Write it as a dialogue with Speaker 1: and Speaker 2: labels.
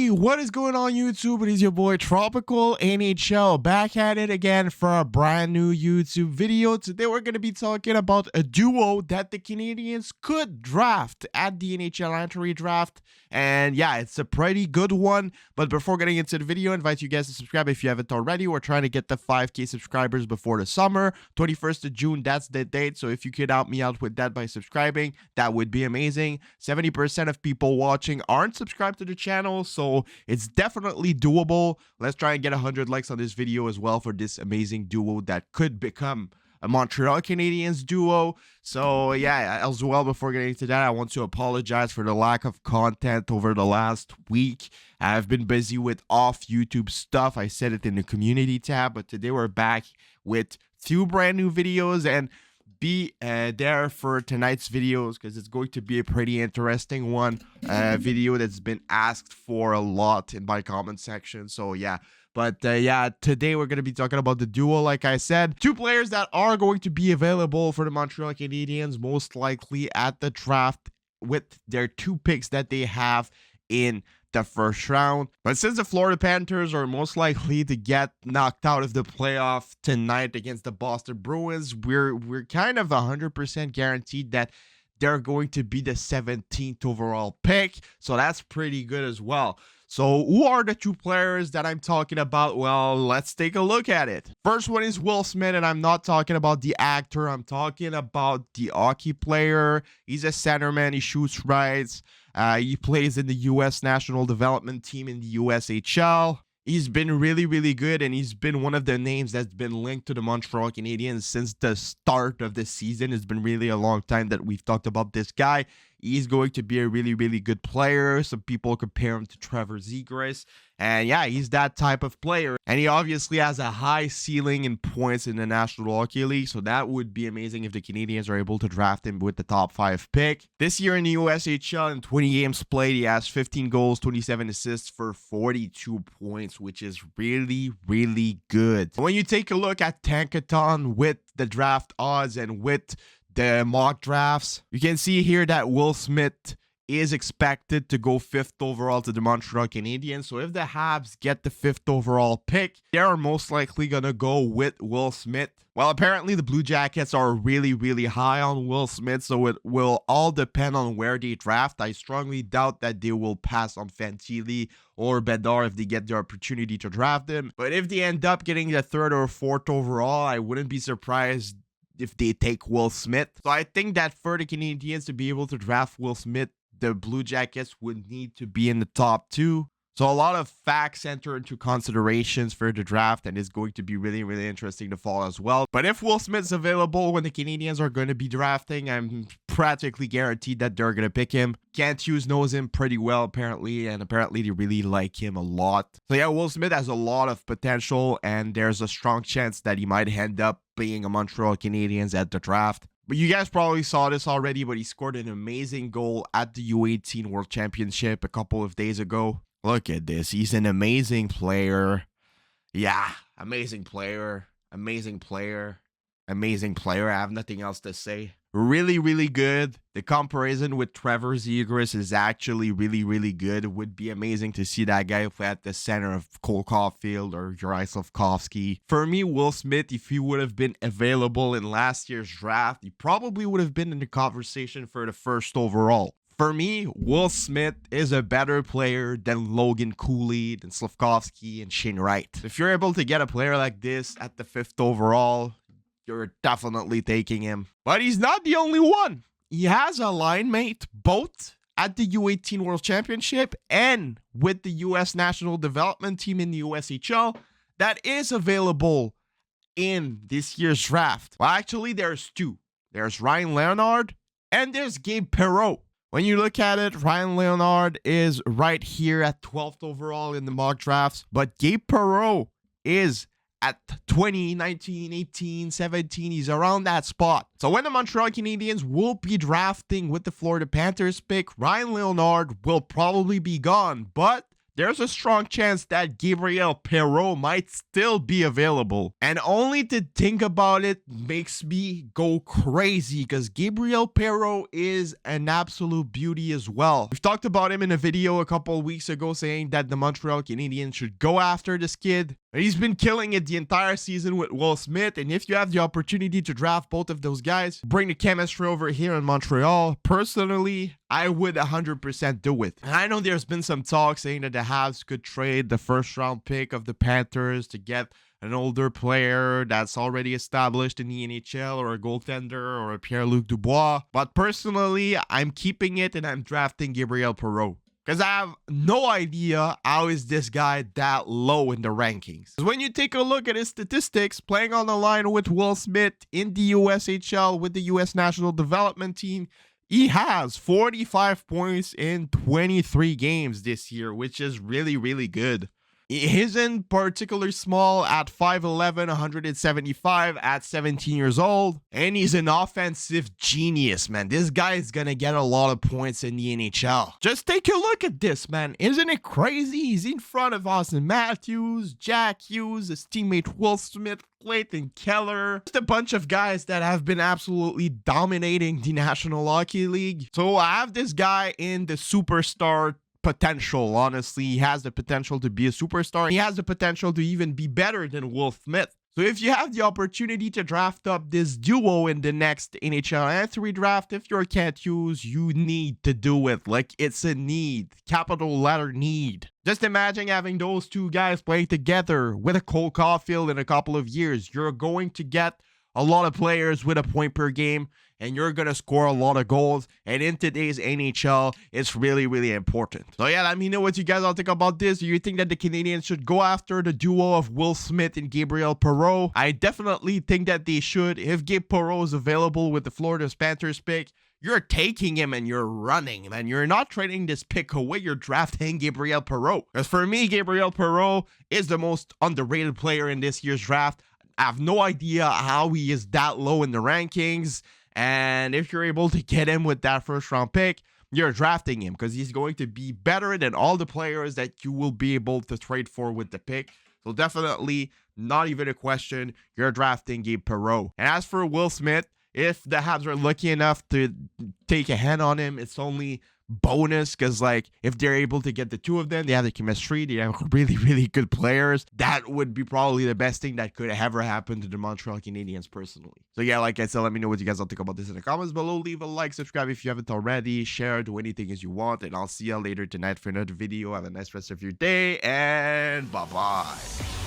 Speaker 1: Hey, what is going on YouTube? It is your boy Tropical NHL back at it again for a brand new YouTube video. Today we're going to be talking about a duo that the Canadiens could draft at the NHL entry draft. And yeah, it's a pretty good one. But before getting into the video, I invite you guys to subscribe if you haven't already. We're trying to get the 5K subscribers before the summer. 21st of June, that's the date. So if you could help me out with that by subscribing, that would be amazing. 70% of people watching aren't subscribed to the channel, so it's definitely doable. Let's try and get 100 likes on this video as well for this amazing duo that could become a Montreal Canadiens duo. So yeah, as well, before getting into that, I want to apologize for the lack of content over the last week. I've been busy with off YouTube stuff. I said it in the community tab, but today we're back with 2 brand new videos, and be there for tonight's videos because it's going to be a pretty interesting one. Video that's been asked for a lot in my comment section. So yeah. But yeah, today we're going to be talking about the duo, like I said. 2 players that are going to be available for the Montreal Canadiens, most likely at the draft with their 2 picks that they have in the first round. But since the Florida Panthers are most likely to get knocked out of the playoff tonight against the Boston Bruins, we're kind of 100% guaranteed that they're going to be the 17th overall pick. So that's pretty good as well. So who are the 2 players that I'm talking about? Well, let's take a look at it. First one is Will Smith, and I'm not talking about the actor. I'm talking about the hockey player. He's a centerman. He shoots rights. He plays in the U.S. National Development Team in the USHL. He's been really, really good, and he's been one of the names that's been linked to the Montreal Canadiens since the start of the season. It's been really a long time that we've talked about this guy. He's going to be a really, really good player. Some people compare him to Trevor Zegras. And yeah, he's that type of player. And he obviously has a high ceiling in points in the National Hockey League. So that would be amazing if the Canadiens are able to draft him with the top 5 pick. This year in the USHL, in 20 games played, he has 15 goals, 27 assists for 42 points, which is really, really good. When you take a look at Tankathon with the draft odds and with the mock drafts, you can see here that Will Smith is expected to go 5th overall to the Montreal Canadiens. So if the Habs get the 5th overall pick, they're most likely going to go with Will Smith. Well, apparently the Blue Jackets are really, really high on Will Smith, so it will all depend on where they draft. I strongly doubt that they will pass on Fantilli or Bedard if they get the opportunity to draft them. But if they end up getting the 3rd or 4th overall, I wouldn't be surprised if they take Will Smith. So I think that for the Canadiens to be able to draft Will Smith, the Blue Jackets would need to be in the top 2. So a lot of facts enter into considerations for the draft, and it's going to be really, really interesting to follow as well. But if Will Smith's available when the Canadiens are going to be drafting, I'm practically guaranteed that they're going to pick him. Kent Hughes knows him pretty well, apparently, and apparently they really like him a lot. So yeah, Will Smith has a lot of potential, and there's a strong chance that he might end up being a Montreal Canadiens at the draft. But you guys probably saw this already, but he scored an amazing goal at the U18 World Championship a couple of days ago. Look at this. He's an amazing player. Yeah, amazing player. Amazing player. Amazing player. I have nothing else to say. Really, really good. The comparison with Trevor Zegras is actually really, really good. It would be amazing to see that guy play at the center of Cole Caulfield or Juraj Slafkovsky. For me, Will Smith, if he would have been available in last year's draft, he probably would have been in the conversation for the 1st overall. For me, Will Smith is a better player than Logan Cooley, than Slafkovsky, and Shane Wright. If you're able to get a player like this at the 5th overall, you're definitely taking him. But he's not the only one. He has a line mate both at the U18 World Championship and with the U.S. National Development Team in the USHL that is available in this year's draft. Well, actually, there's 2. There's Ryan Leonard and there's Gabe Perreault. When you look at it, Ryan Leonard is right here at 12th overall in the mock drafts, but Gabe Perreault is at 20, 19, 18, 17. He's around that spot. So when the Montreal Canadiens will be drafting with the Florida Panthers pick, Ryan Leonard will probably be gone, but there's a strong chance that Gabriel Perreault might still be available. And only to think about it makes me go crazy because Gabriel Perreault is an absolute beauty as well. We've talked about him in a video a couple of weeks ago saying that the Montreal Canadiens should go after this kid. He's been killing it the entire season with Will Smith, and if you have the opportunity to draft both of those guys, bring the chemistry over here in Montreal, personally, I would 100% do it. And I know there's been some talk saying that the Habs could trade the first round pick of the Panthers to get an older player that's already established in the NHL, or a goaltender, or a Pierre-Luc Dubois. But personally, I'm keeping it and I'm drafting Gabriel Perreault. Because I have no idea how is this guy that low in the rankings. When you take a look at his statistics, playing on the line with Will Smith in the USHL with the US National Development Team, he has 45 points in 23 games this year, which is really, really good. He isn't particularly small at 5'11", 175 at 17 years old. And he's an offensive genius, man. This guy is going to get a lot of points in the NHL. Just take a look at this, man. Isn't it crazy? He's in front of Austin Matthews, Jack Hughes, his teammate Will Smith, Clayton Keller. Just a bunch of guys that have been absolutely dominating the National Hockey League. So I have this guy in the superstar potential. Honestly, he has the potential to be a superstar. He has the potential to even be better than Will Smith. So if you have the opportunity to draft up this duo in the next NHL N3 draft, if you can't use, you need to do it. Like, it's a need. Capital letter need. Just imagine having those two guys playing together with a Cole Caulfield in a couple of years. You're going to get a lot of players with a point per game, and you're going to score a lot of goals. And in today's NHL, it's really, really important. So yeah, let me know what you guys all think about this. Do you think that the Canadiens should go after the duo of Will Smith and Gabriel Perreault? I definitely think that they should. If Gabe Perreault is available with the Florida Panthers pick, you're taking him and you're running, man. You're not trading this pick away. You're drafting Gabriel Perreault. Because for me, Gabriel Perreault is the most underrated player in this year's draft. I have no idea how he is that low in the rankings. And if you're able to get him with that first round pick, you're drafting him because he's going to be better than all the players that you will be able to trade for with the pick. So definitely not even a question. You're drafting Gabe Perreault. And as for Will Smith, if the Habs are lucky enough to take a hand on him, it's only bonus because, like, if they're able to get the two of them, they have the chemistry, they have really, really good players. That would be probably the best thing that could ever happen to the Montreal Canadiens personally. So yeah, like I said, let me know what you guys all think about this in the comments below. Leave a like, subscribe if you haven't already, share, do anything as you want, and I'll see you later tonight for another video. Have a nice rest of your day, and bye-bye.